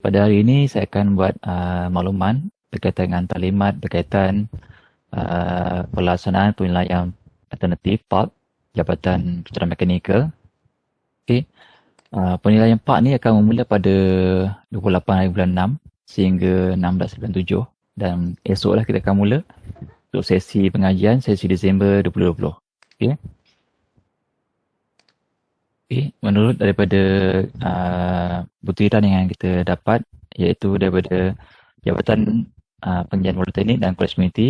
pada hari ini saya akan buat makluman berkaitan dengan taklimat berkaitan pelaksanaan penilaian alternatif PARK Jabatan Kejuruteraan Mekanikal. Okey. Penilaian PARK ni akan bermula pada 28 hari bulan 6 sehingga 16 bulan 7 dan esoklah kita akan mula untuk sesi pengajian sesi Disember 2020. Okey. Okay. Menurut daripada butiran yang kita dapat iaitu daripada Jabatan Pengajian Politeknik dan Kolej Komuniti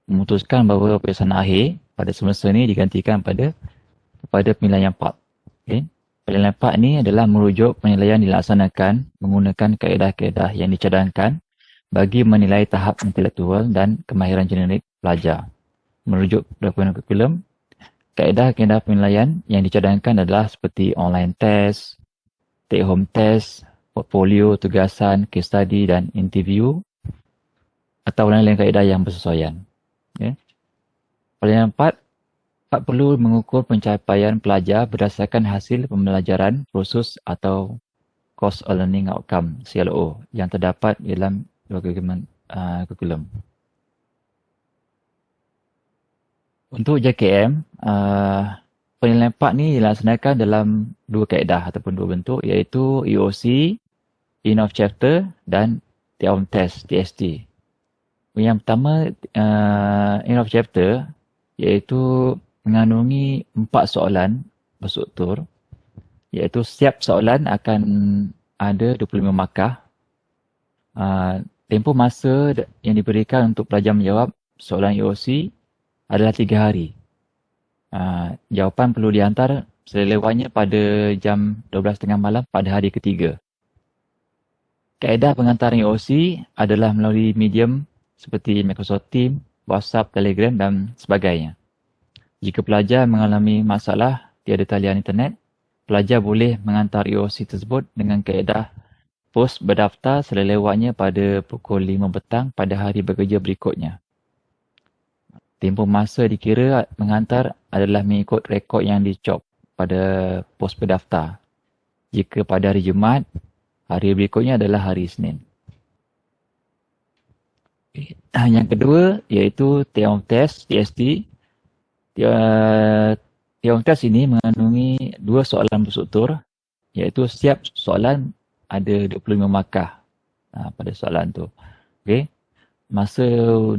memutuskan bahawa pelaksanaan akhir pada semester ini digantikan kepada penilaian PARK. Okay. Penilaian PARK ini adalah merujuk penilaian dilaksanakan menggunakan kaedah-kaedah yang dicadangkan bagi menilai tahap intelektual dan kemahiran generik pelajar. Merujuk pada kurikulum, kaedah-kaedah penilaian yang dicadangkan adalah seperti online test, take home test, portfolio, tugasan, case study dan interview atau lain-lain kaedah yang bersesuaian. Okay. Penilaian PARK perlu mengukur pencapaian pelajar berdasarkan hasil pembelajaran kursus atau Course of Learning Outcome CLO yang terdapat dalam kurikulum. Untuk JKM, penilaian PARK ni dilaksanakan dalam dua kaedah ataupun dua bentuk iaitu EOC, End of Chapter dan Take Home Test, TST. Yang pertama, End of Chapter iaitu mengandungi 4 soalan berstruktur iaitu setiap soalan akan ada 25 markah. Tempoh masa yang diberikan untuk pelajar menjawab soalan EOC adalah 3 hari. Jawapan perlu dihantar selewanya pada jam 12.30 malam pada hari ketiga. Kaedah pengantaran EOC adalah melalui medium seperti Microsoft Teams, WhatsApp, Telegram dan sebagainya. Jika pelajar mengalami masalah tiada talian internet, pelajar boleh menghantar EOC tersebut dengan kaedah pos berdaftar selewanya pada pukul 5 petang pada hari bekerja berikutnya. Tempoh masa dikira menghantar adalah mengikut rekod yang dicop pada pos berdaftar. Jika pada hari Jumaat, hari berikutnya adalah hari Isnin. Yang kedua iaitu Take Home Test, TST. Take Home Test ini mengandungi 2 soalan berstruktur iaitu setiap soalan ada 25 markah pada soalan tu. Okay. Masa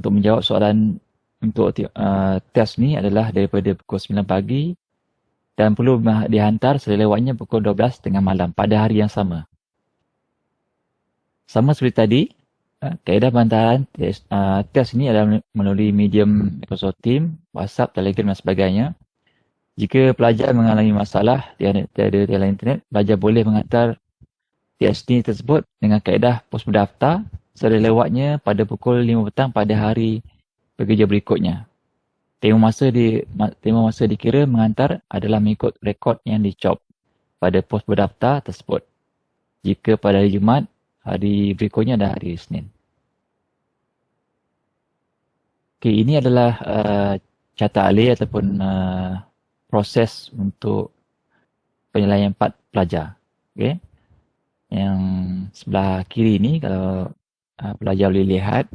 untuk menjawab soalan untuk test ni adalah daripada pukul 9 pagi dan perlu dihantar selewatnya pukul 12.30 malam pada hari yang sama. Sama seperti tadi, kaedah penghantaran test ini adalah melalui medium Microsoft Teams, WhatsApp, Telegram dan sebagainya. Jika pelajar mengalami masalah tiada talian internet, pelajar boleh menghantar test ini tersebut dengan kaedah pos berdaftar selewatnya pada pukul 5 petang pada hari bekerja berikutnya. Tempoh masa dikira menghantar adalah mengikut rekod yang dicop pada pos berdaftar tersebut. Jika pada hari Jumaat, hari berikutnya adalah hari Isnin. Okay, ini adalah carta alih ataupun proses untuk penilaian PARK pelajar. Okay. Yang sebelah kiri ni kalau pelajar boleh lihat,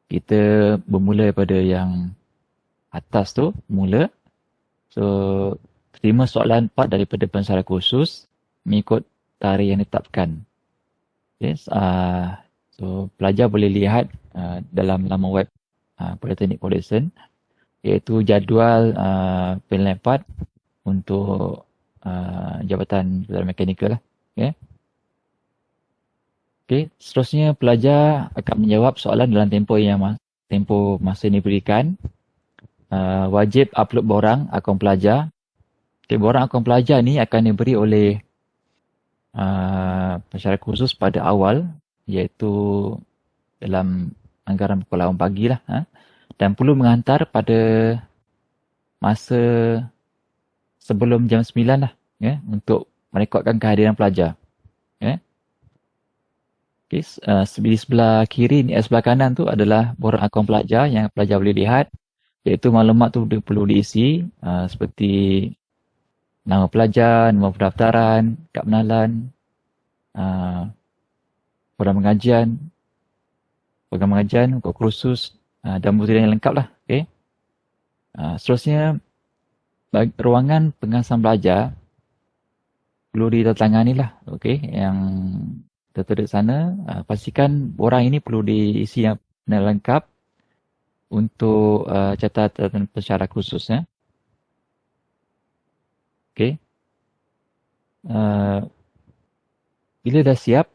kita bermula daripada yang atas tu, mula. So, terima soalan PARK daripada pensara khusus mengikut tarikh yang ditetapkan. Okay. So, pelajar boleh lihat dalam laman web Politeknik Foundation iaitu jadual penilaian PARK untuk Jabatan Kejuruteraan Mekanikal lah. Okay. Okay. Seterusnya pelajar akan menjawab soalan dalam tempoh masa yang diberikan. Wajib upload borang akaun pelajar. Okay, borang akaun pelajar ni akan diberi oleh pensyarah khusus pada awal iaitu dalam anggaran pukul 8 pagi lah. Dan perlu menghantar pada masa sebelum jam 9 lah untuk merekodkan kehadiran pelajar. Okay, di sebelah kiri ni, sebelah kanan tu adalah borang akaun pelajar yang pelajar boleh lihat iaitu maklumat tu perlu diisi seperti nama pelajar, nombor pendaftaran, kad pengenalan, program pengajian, kursus dan butiran yang lengkap lah. Okay. Seterusnya, ruangan pengawasan belajar perlu ditandatangani lah. Okay. Yang tertera di sana, pastikan borang ini perlu diisi yang lengkap untuk catatan pensyarah khususnya. Okay. Bila dah siap,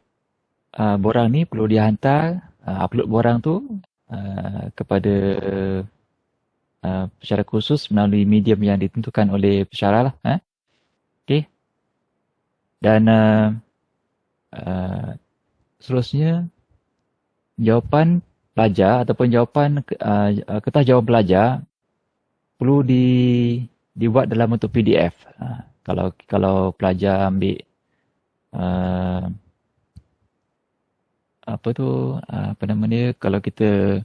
borang ni perlu dihantar, upload borang tu kepada pensyarah khusus melalui medium yang ditentukan oleh pensyarah lah. Okay. Dan seterusnya, jawapan pelajar ataupun jawapan kertas jawapan pelajar perlu dibuat dalam bentuk PDF. Kalau pelajar ambil kalau kita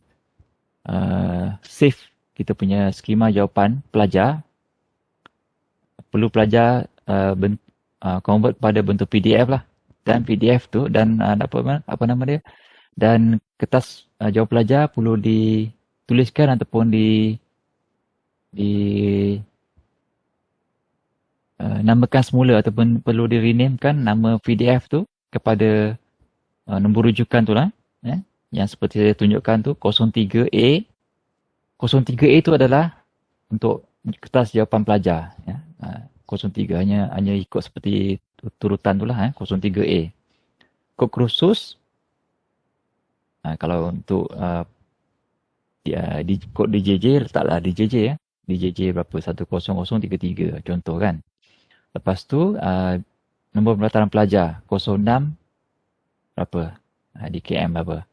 save kita punya skema jawapan pelajar, perlu pelajar convert pada bentuk PDF lah. Dan PDF tu dan dan kertas jawapan pelajar perlu dituliskan ataupun namakan semula ataupun perlu di-renamekan nama PDF tu kepada nombor rujukan tu lah. Yang seperti saya tunjukkan tu, 03A. 03A tu adalah untuk kertas jawapan pelajar. 03 hanya ikut seperti turutan tu lah. 03A. Kod khusus, kalau untuk kod DJJ, letaklah DJJ. DJJ berapa? 10033 contoh kan. Lepas tu, nombor pendaftaran pelajar 06 berapa? DKM berapa?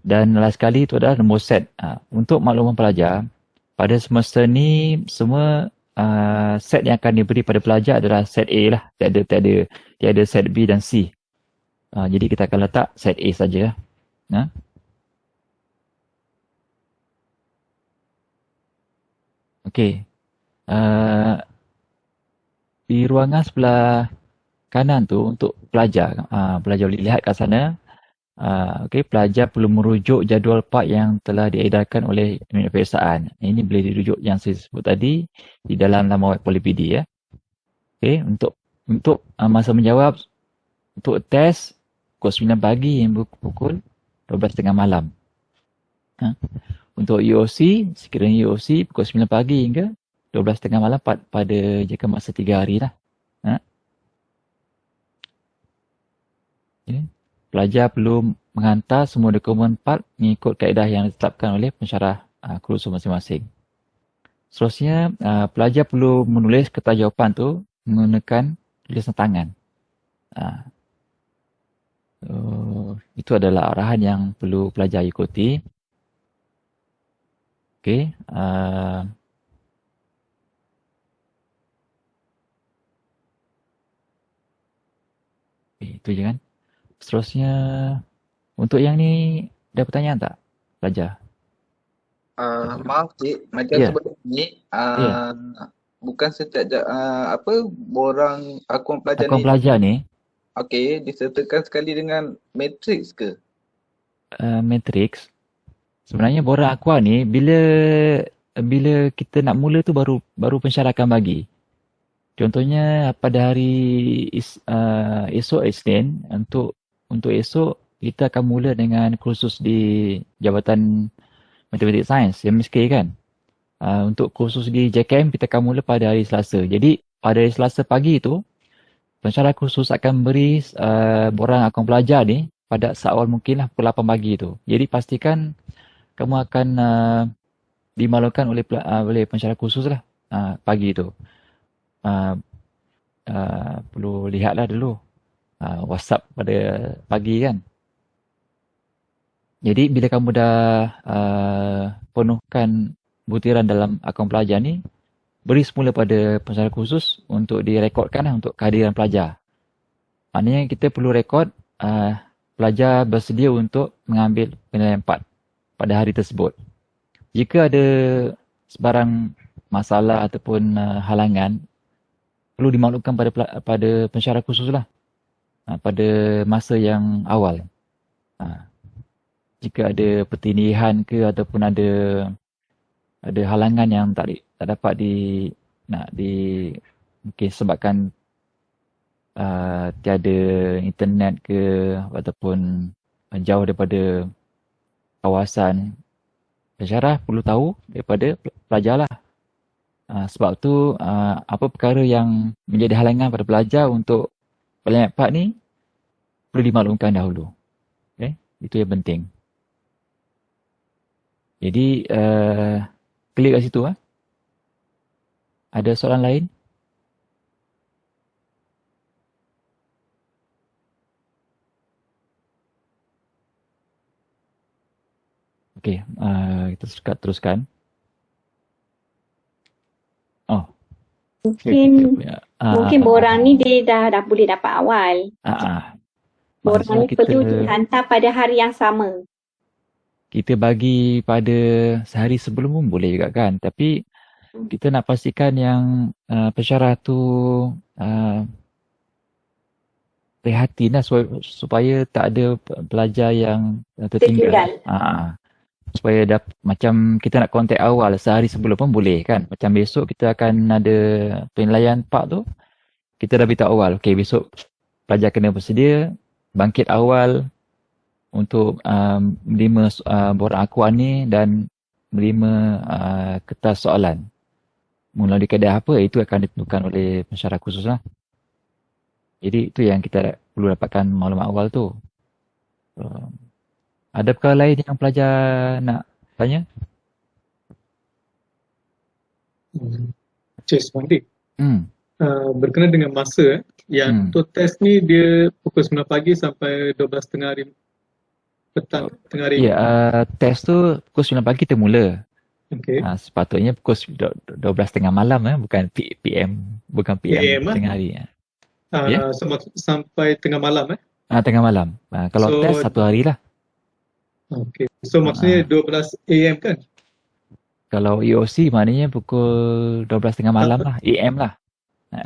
Dan last sekali tu adalah nombor set. Untuk makluman pelajar, pada semester ni semua set yang akan diberi pada pelajar adalah set A lah. Tiada set B dan C. Jadi kita akan letak set A saja. Okey. Di ruangan sebelah kanan tu untuk pelajar. Pelajar boleh lihat kat sana. Okay, pelajar perlu merujuk jadual part yang telah diedarkan oleh unit peperiksaan. Ini boleh dirujuk yang saya sebut tadi di dalam laman web Polipd ya. Okay, untuk masa menjawab untuk test pukul 9 pagi hingga pukul 12.30 malam. Untuk UOC, sekiranya UOC pukul 9 pagi hingga 12.30 malam pada jangka masa 3 hari lah. Okay. Pelajar perlu menghantar semua dokumen part mengikut kaedah yang ditetapkan oleh pensyarah kursus masing-masing. Seterusnya, pelajar perlu menulis kertas jawapan tu menggunakan tulisan tangan. Itu adalah arahan yang perlu pelajar ikuti. Okey. Itu je kan. Seterusnya, untuk yang ni, ada pertanyaan tak, pelajar? Maaf cik, macam sebelum ni, bukan setiap borang akuan pelajar ni, okey, disertakan sekali dengan matriks ke? Matriks. Sebenarnya borang akuan ni, bila kita nak mula tu baru pensyarah akan bagi. Contohnya pada hari esok Isnin, untuk esok kita akan mula dengan kursus di Jabatan Matematik Sains, MSK kan. Untuk kursus di JKM kita akan mula pada hari Selasa. Jadi pada hari Selasa pagi tu, pensyarah kursus akan beri borang akuan pelajar ni pada seawal mungkin lah pukul 8 pagi tu. Jadi pastikan kamu akan dimaklumkan oleh pensyarah kursus lah pagi tu. Perlu lihatlah dulu WhatsApp pada pagi kan. Jadi bila kamu dah penuhkan butiran dalam akaun pelajar ni, beri semula pada pensyarah khusus untuk direkodkan lah untuk kehadiran pelajar. Maknanya kita perlu rekod pelajar bersedia untuk mengambil penilaian 4 pada hari tersebut. Jika ada sebarang masalah ataupun halangan, perlu dimaklumkan pada pensyarah khusus lah pada masa yang awal. Jika ada pertindihan ke ataupun ada halangan yang tak dapat mungkin sebabkan tiada internet ke ataupun jauh daripada kawasan pensyarah, perlu tahu daripada pelajar lah. Sebab tu apa perkara yang menjadi halangan pada pelajar untuk pilihan part ni perlu dimaklumkan dahulu. Okay? Itu yang penting. Jadi clear kat situ. Ada soalan lain? Okey, kita teruskan. Oh. Mungkin borang ni dia dah boleh dapat awal. Borang ni perlu dihantar pada hari yang sama. Kita bagi pada sehari sebelum pun boleh juga kan. Tapi kita nak pastikan yang pensyarah tu prihatin lah supaya tak ada pelajar yang tertinggal. Supaya macam kita nak kontak awal sehari sebelum pun boleh kan. Macam besok kita akan ada penilaian part tu. Kita dah beritahu awal. Okay, besok pelajar kena bersedia bangkit awal untuk menerima borang akuan ni dan menerima kertas soalan. Melalui kaedah apa, itu akan ditentukan oleh pensyarah khusus lah. Jadi itu yang kita perlu dapatkan maklumat awal tu. Ada perkara lain yang pelajar nak tanya? Cik Semandi. Berkenaan dengan masa, yang untuk test ni dia pukul 9 pagi sampai 12.30 hari petang, tengah hari. Ya, test tu pukul 9 pagi kita mula. Okay. Sepatutnya pukul 12.30 malam, bukan PM, bukan PM tengah hari. Sampai tengah malam tengah malam. Kalau test satu hari lah. Okay. So maksudnya 12 AM kan? Kalau EOC maknanya pukul 12.30 malam lah. AM lah.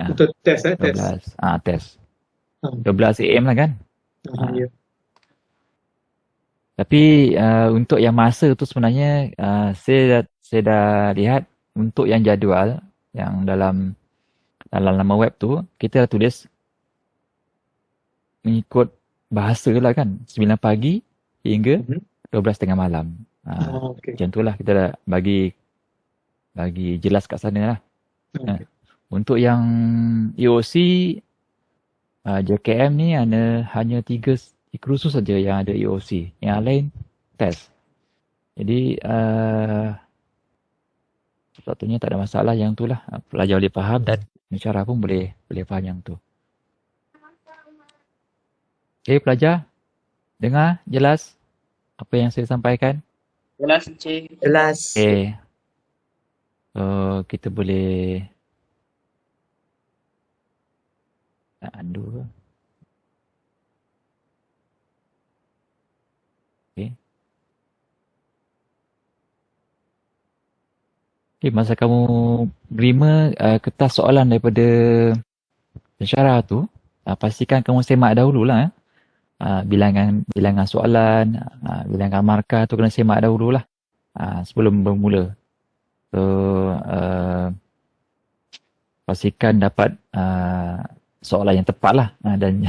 Untuk test test. Test. 12 AM lah kan? Ya. Tapi untuk yang masa tu sebenarnya saya dah lihat untuk yang jadual yang dalam nama web tu kita dah tulis mengikut bahasa lah kan, 9 pagi hingga 12.30 malam. Macam tu lah kita dah bagi jelas kat sana lah. Untuk yang EOC JKM ni hanya 3 kursus saja yang ada EOC. Yang lain test. Jadi sepatutnya tak ada masalah yang tu lah. Pelajar boleh faham dan pensyarah pun boleh faham yang tu. Okay, pelajar dengar jelas apa yang saya sampaikan? Jelas, Encik. Jelas. Okay. So, kita boleh undo. Okay. Okay, masa kamu beriman kertas soalan daripada pensyarah tu, pastikan kamu semak dahululah. Bilangan soalan, bilangan markah tu kena semak dahululah sebelum bermula. So pastikan dapat soalan yang tepat lah dan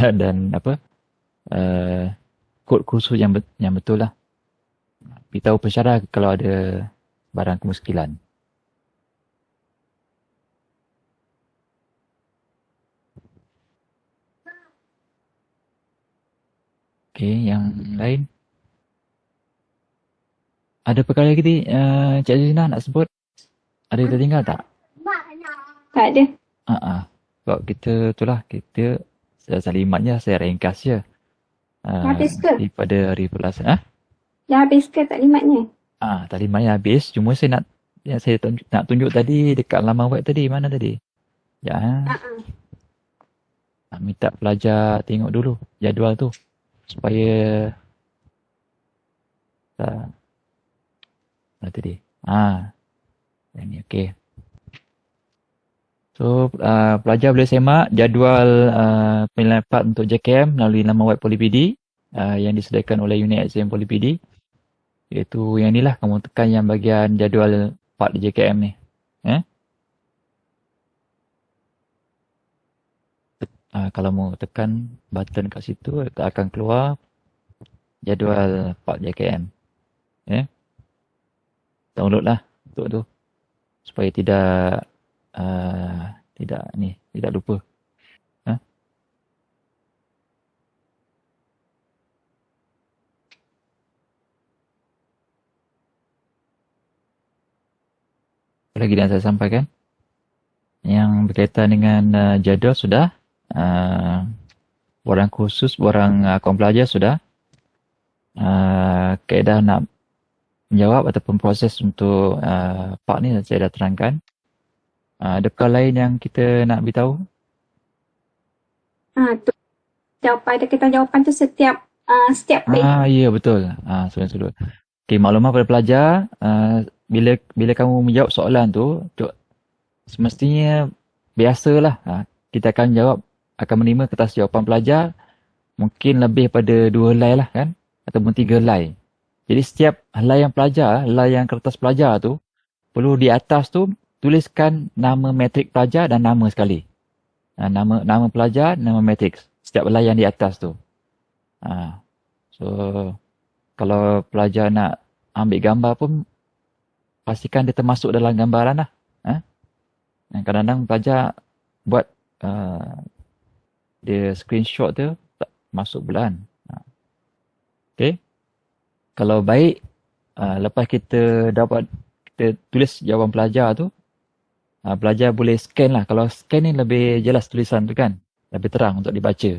kod kursus yang betul lah. Beritahu pensyarah kalau ada barang kemuskilan. Okey, yang lain? Ada perkara lagi Cik Azizina nak sebut? Ada yang tertinggal tak? Tak ada. Sebab kita salimatnya saya ringkas je. Habis ke? Daripada hari perlasan. Dah habis ke taklimatnya? Taklimatnya habis. Cuma saya nak tunjuk tadi dekat laman web tadi. Mana tadi? Minta pelajar tengok dulu jadual tu. Supaya tadi. Yang ni okey. So pelajar boleh semak jadual penilaian part untuk JKM melalui laman web Polipd. yang disediakan oleh unit exam PolyPD. Iaitu yang inilah, kamu tekan yang bahagian jadual part JKM ni. Kalau mau tekan button kat situ, akan keluar jadual part JKM. Download lah untuk tu. Supaya tidak lupa. Apa lagi yang saya sampaikan? Yang berkaitan dengan jadual sudah. Borang khusus, borang akaun pelajar sudah. Kaedah nak menjawab ataupun proses untuk part ni saya dah terangkan. Adakah lain yang kita nak beritahu? Kita jawapan tu setiap page. Ya, betul. Sebenarnya. Okay, maklumat pada pelajar, bila kamu menjawab soalan tu, semestinya biasalah. Kita akan menerima kertas jawapan pelajar mungkin lebih pada 2 helai lah kan, ataupun 3 helai. Jadi setiap helaian pelajar, helaian kertas pelajar tu, perlu di atas tu tuliskan nama matrik pelajar dan nama sekali. Nama pelajar, nama matrik. Setiap helaian di atas tu. So, kalau pelajar nak ambil gambar pun, pastikan dia termasuk dalam gambaran lah. Kadang-kadang pelajar buat dia screenshot tu tak masuk bulan. Okay. Kalau baik, lepas kita tulis jawapan pelajar tu, pelajar boleh scan lah. Kalau scan ni lebih jelas tulisan tu kan. Lebih terang untuk dibaca.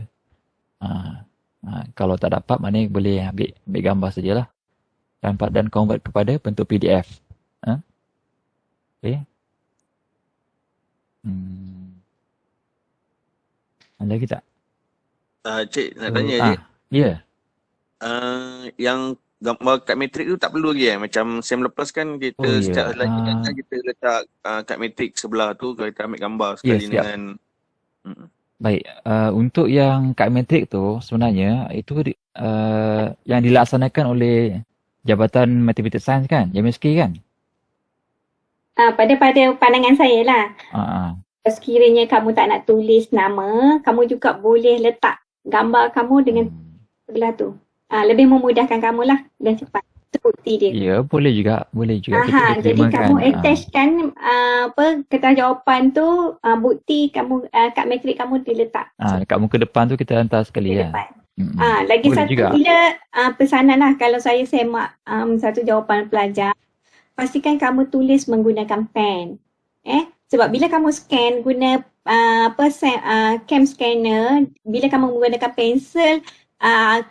Kalau tak dapat, maknanya boleh ambil gambar sajalah. Dan convert kepada bentuk PDF. Okay. Ada lagi tak? Cik, nak tanya Cik. Ya. Yang gambar kad matrik tu tak perlu lagi Macam SEM lepas kan kita setiap lagi kita letak kad matrik sebelah tu, kita ambil gambar sekali dengan. Baik, untuk yang kad matrik tu sebenarnya itu yang dilaksanakan oleh Jabatan Matematik Sains kan, JMSK kan? Pada pandangan saya lah. Sekiranya kamu tak nak tulis nama, kamu juga boleh letak gambar kamu dengan sebelah tu. Lebih memudahkan kamu lah dan cepat. Itu bukti dia. Ya, boleh juga. Jadi kamu attachkan kertas jawapan tu, bukti kamu, kad matrik kamu diletak. Dekat muka depan tu kita hantar sekali ya. Lagi boleh satu juga. Bila pesanan lah, kalau saya semak satu jawapan pelajar, pastikan kamu tulis menggunakan pen. Sebab bila kamu scan guna cam scanner, bila kamu menggunakan pensel,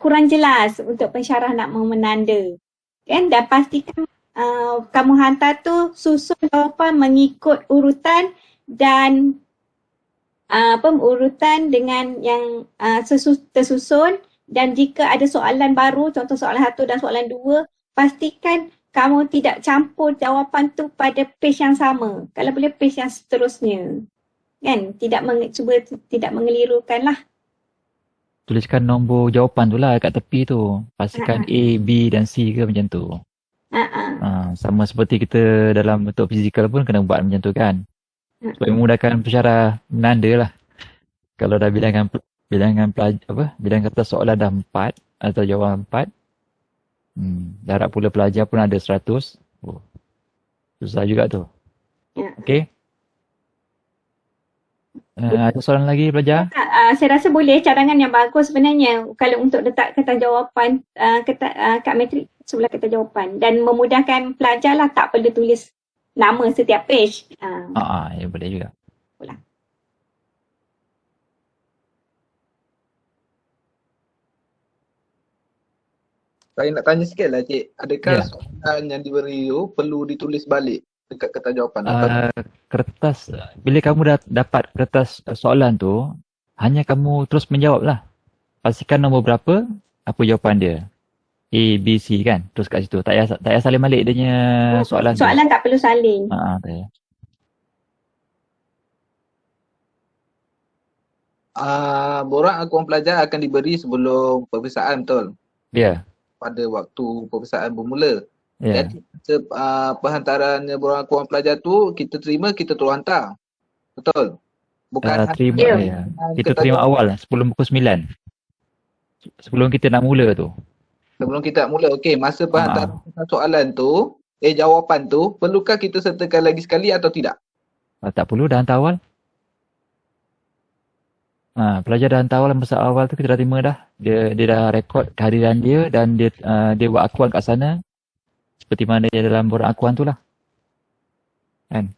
kurang jelas untuk pensyarah nak menanda. Kan? Dan pastikan kamu hantar tu susun jawapan mengikut urutan dan urutan dengan yang tersusun. Dan jika ada soalan baru, contoh soalan 1 dan soalan 2, pastikan kamu tidak campur jawapan tu pada page yang sama. Kalau boleh page yang seterusnya. Kan? Cuba tidak mengelirukan lah. Tuliskan nombor jawapan tu lah kat tepi tu. Pastikan A, B dan C ke macam tu. Sama seperti kita dalam bentuk fizikal pun kena buat macam tu kan. Supaya memudahkan pensyarah menanda lah. Kalau dah bilangan kertas soalan dah 4 atau jawapan 4, darab pula pelajar pun ada 100. Susah juga tu. Okey. Ada soalan lagi pelajar? Saya rasa boleh, cadangan yang bagus sebenarnya kalau untuk letak kertas jawapan, kad matrik sebelah kertas jawapan, dan memudahkan pelajar lah, tak perlu tulis nama setiap page. Ya boleh juga. Ulang. Saya nak tanya sikit lah Cik, adakah soalan yang diberi tu perlu ditulis balik dekat kertas jawapan? Kertas, bila kamu dah dapat kertas soalan tu, hanya kamu terus menjawab lah. Pastikan nombor berapa, apa jawapan dia. A, B, C kan, terus kat situ. Tak payah salin balik dia punya soalan tu. Soalan tak perlu salin. Tak payah. Borang akuan pelajar akan diberi sebelum peperiksaan, betul? Ya. Pada waktu peperiksaan bermula. Ya. Jadi penghantaran borang akuan pelajar tu kita terima, kita terus hantar. Betul? Bukan Terima, ya. Kita terima awal sebelum pukul 9. Sebelum kita nak mula tu. Sebelum kita nak mula. Okey, masa penghantaran soalan tu, jawapan tu, perlukah kita sertakan lagi sekali atau tidak? Tak perlu, dah hantar awal. Pelajar dah hantar awal, masa awal tu kita dah terima dah. Dia dah rekod kehadiran dia dan dia buat akuan kat sana. Seperti mana dia dalam borang akuan tu lah. Kan?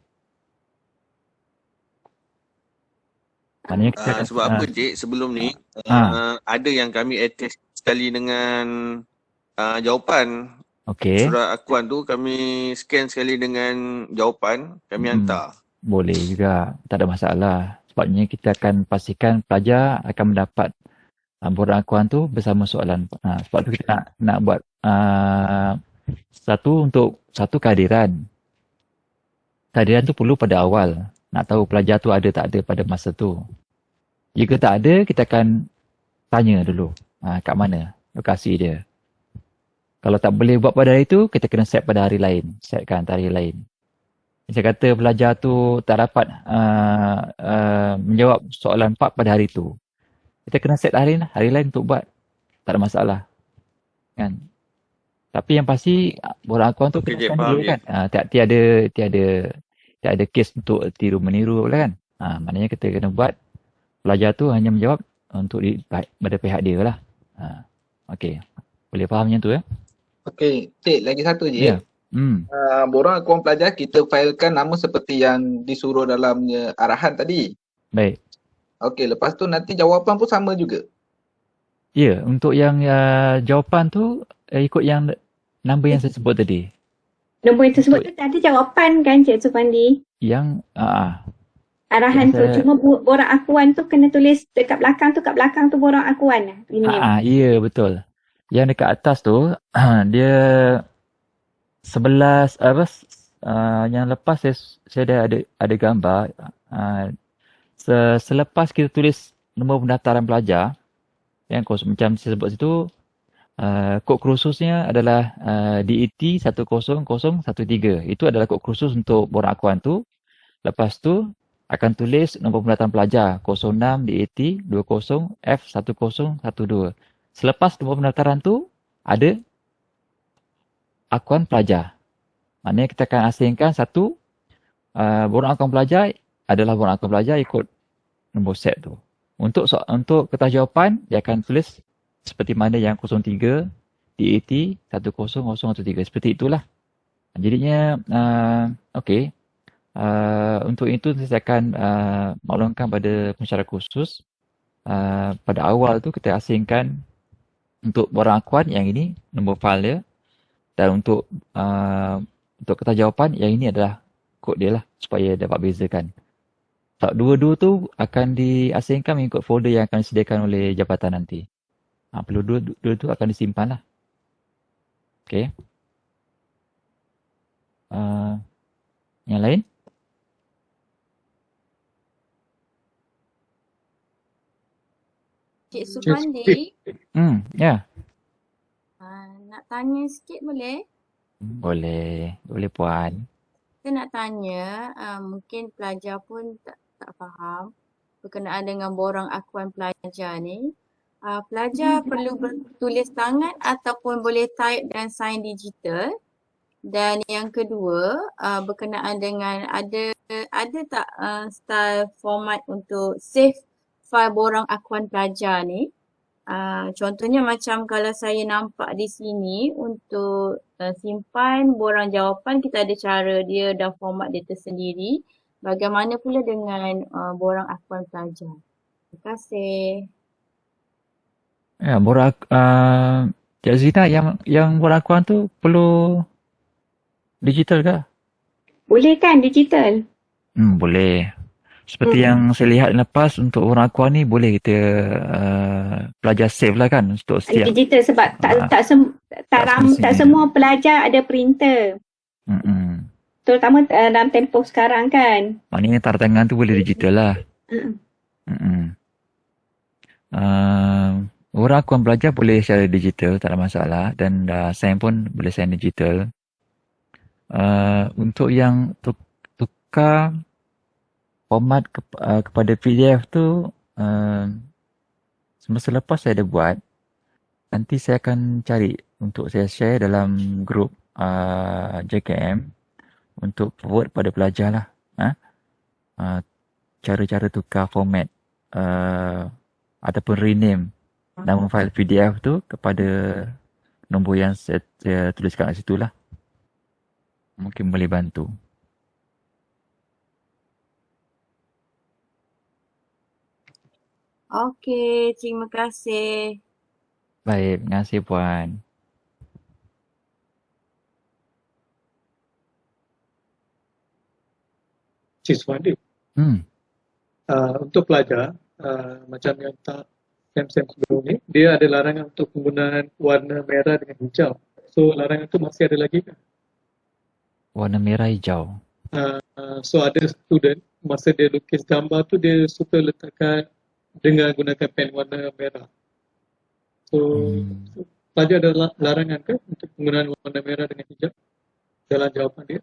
Sebab apa Cik, sebelum ni ada yang kami attach sekali dengan jawapan. Surat akuan tu kami scan sekali dengan jawapan, kami hantar. Boleh juga, tak ada masalah. Sebabnya kita akan pastikan pelajar akan mendapat borang akuan tu bersama soalan. Sebab tu kita nak buat satu kehadiran. Kehadiran tu perlu pada awal. Nak tahu pelajar tu ada tak ada pada masa tu. Jika tak ada, kita akan tanya dulu kat mana lokasi dia. Kalau tak boleh buat pada hari tu, kita kena set pada hari lain. Setkan hari lain. Saya kata pelajar tu tak dapat menjawab soalan 4 pada hari tu. Kita kena set hari lain untuk buat. Tak ada masalah. Kan? Tapi yang pasti, borang akuan tu kena dulu kan. Tiada kes untuk tiru-meniru lah kan. Maknanya kita kena buat pelajar tu hanya menjawab untuk pada pihak dia lah. Okey. Boleh faham macam tu ya? Okey. Cik, lagi satu je. Ya. Borang akuan pelajar kita filekan nama seperti yang disuruh dalamnya arahan tadi. Baik. Okey, lepas tu nanti jawapan pun sama juga. Ya, untuk yang jawapan tu ikut yang nombor yang saya sebut tadi. Nombor yang tersebut tu ada jawapan kan Cik Supandi? Yang arahan tu, cuma borang akuan tu kena tulis dekat belakang tu borang akuan. Ya, betul. Yang dekat atas tu dia 11 yang lepas saya dah ada gambar. Selepas kita tulis nombor pendaftaran pelajar yang macam saya sebut situ, kod kursusnya adalah DET 10013. Itu adalah kod kursus untuk borang akuan tu. Lepas tu akan tulis nombor pendaftaran pelajar 06 DET 20 F1012. Selepas nombor pendaftaran tu ada akuan pelajar. Maknanya kita akan asingkan satu borang akuan pelajar adalah borang akuan pelajar ikut nombor set tu. Untuk kertas jawapan dia akan tulis seperti mana yang 03 DET 10013. Seperti itulah. Jadinya okey. Untuk itu saya akan maklumkan pada pensyarah khusus pada awal tu kita asingkan untuk borang akuan yang ini nombor file dia, dan untuk kertas jawapan yang ini adalah kod dia lah supaya dapat bezakan. Dua-dua tu akan diasingkan mengikut folder yang akan disediakan oleh jabatan nanti. Perlu dua tu akan disimpan lah. Okey. Yang lain? Cik Supandi. Ya. Nak tanya sikit boleh? Boleh puan. Saya nak tanya, mungkin pelajar pun tak faham berkenaan dengan borang akuan pelajar ni. Pelajar perlu bertulis tangan ataupun boleh type dan sign digital? Dan yang kedua, berkenaan dengan ada tak style format untuk save file borang akuan pelajar ni? Contohnya macam kalau saya nampak di sini untuk simpan borang jawapan, kita ada cara dia dah format dia tersendiri. Bagaimana pula dengan borang akuan pelajar? Terima kasih. Ya, borang Cik Zina, yang borang akuan tu perlu digital ke? Boleh kan digital? Boleh. Seperti yang saya lihat lepas untuk borang akuan ni boleh kita pelajar save lah kan untuk setiap digital sebab tak semua pelajar ada printer. Terutama dalam tempoh sekarang kan. Maknanya tanda tangan tu boleh digital lah. Orang akuan pelajar boleh secara digital, tak ada masalah. Dan sign pun boleh sign digital. Untuk yang tukar format kepada PDF tu, semasa lepas saya ada buat. Nanti saya akan cari untuk saya share dalam grup JKM untuk forward pada pelajar lah. Cara-cara tukar format ataupun rename nama file PDF tu kepada nombor yang saya tuliskan kat situ lah. Mungkin boleh bantu. Okey, terima kasih. Baik, terima kasih Puan. Cik Suhadi. Untuk pelajar, macam yang tak SEM sebelum ni, dia ada larangan untuk penggunaan warna merah dengan hijau. So larangan tu masih ada lagi kan? Warna merah hijau. So ada student, masa dia lukis gambar tu dia suka letakkan dengan gunakan pen warna merah. So pelajar ada larangan ke untuk penggunaan warna merah dengan hijau dalam jawapan dia?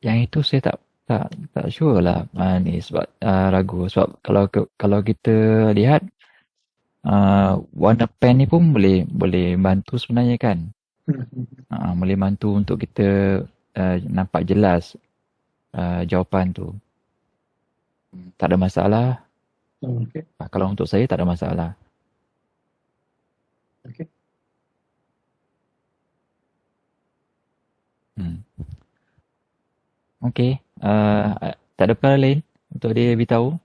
Yang itu saya tak sure lah ni sebab ragu sebab kalau kita lihat warna pen ni pun boleh bantu sebenarnya kan. Boleh bantu untuk kita nampak jelas jawapan tu. Tak ada masalah. Okay. Kalau untuk saya tak ada masalah. Okay. Okey. Tak ada perkara lain untuk dia beritahu?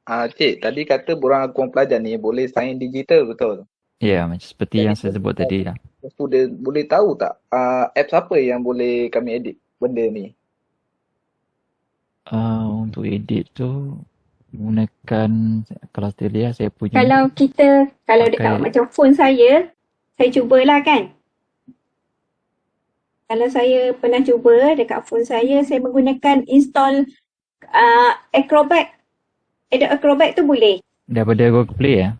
Cik, tadi kata borang akuan pelajar ni boleh sign digital, betul? Ya, macam seperti yang saya sebut tadi lah. Student boleh tahu tak apps apa yang boleh kami edit benda ni? Untuk edit tu gunakan, kalau saya lihat saya punya. Kalau dekat macam phone saya cubalah kan. Kalau saya pernah cuba dekat phone saya menggunakan install Adobe Acrobat tu boleh. Daripada Google Play ya?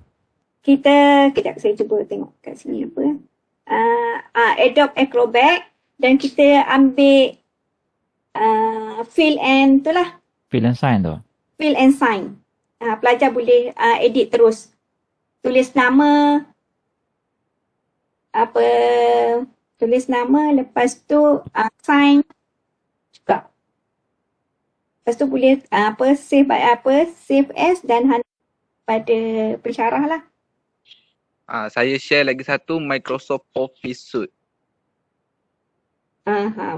Kejap saya cuba tengok kat sini apa. Adobe Acrobat dan kita ambil fill and tu lah. Fill and sign tu? Fill and sign. Pelajar boleh edit terus. Tulis nama, lepas tu sign juga. Lepas tu boleh save as dan pada pensyarah lah. Saya share lagi satu Microsoft Office Suite.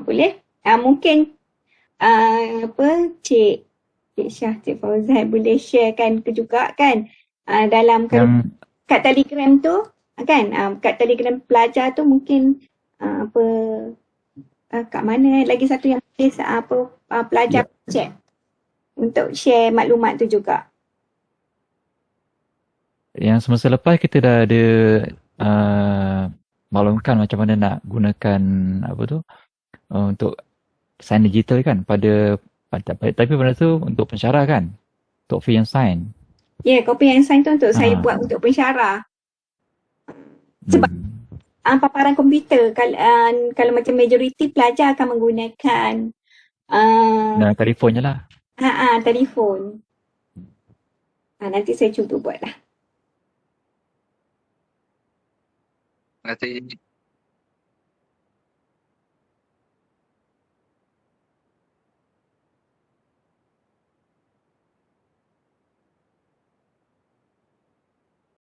Boleh. Mungkin Cik Syah, Cik Fauzan boleh sharekan juga kan dalam kat Telegram tu kan, kat Telegram pelajar tu mungkin kat mana lagi satu yang pelajar cek untuk share maklumat tu juga. Yang semasa lepas kita dah ada maklumkan macam mana nak gunakan untuk sign digital kan tapi benda tu untuk pensyarah kan, untuk copy and sign. Ya, copy and sign tu untuk saya buat untuk pensyarah. Sebab paparan komputer kalau macam majoriti pelajar akan menggunakan telefon je lah. Telefon. Nanti saya cuba buat lah. Terima kasih.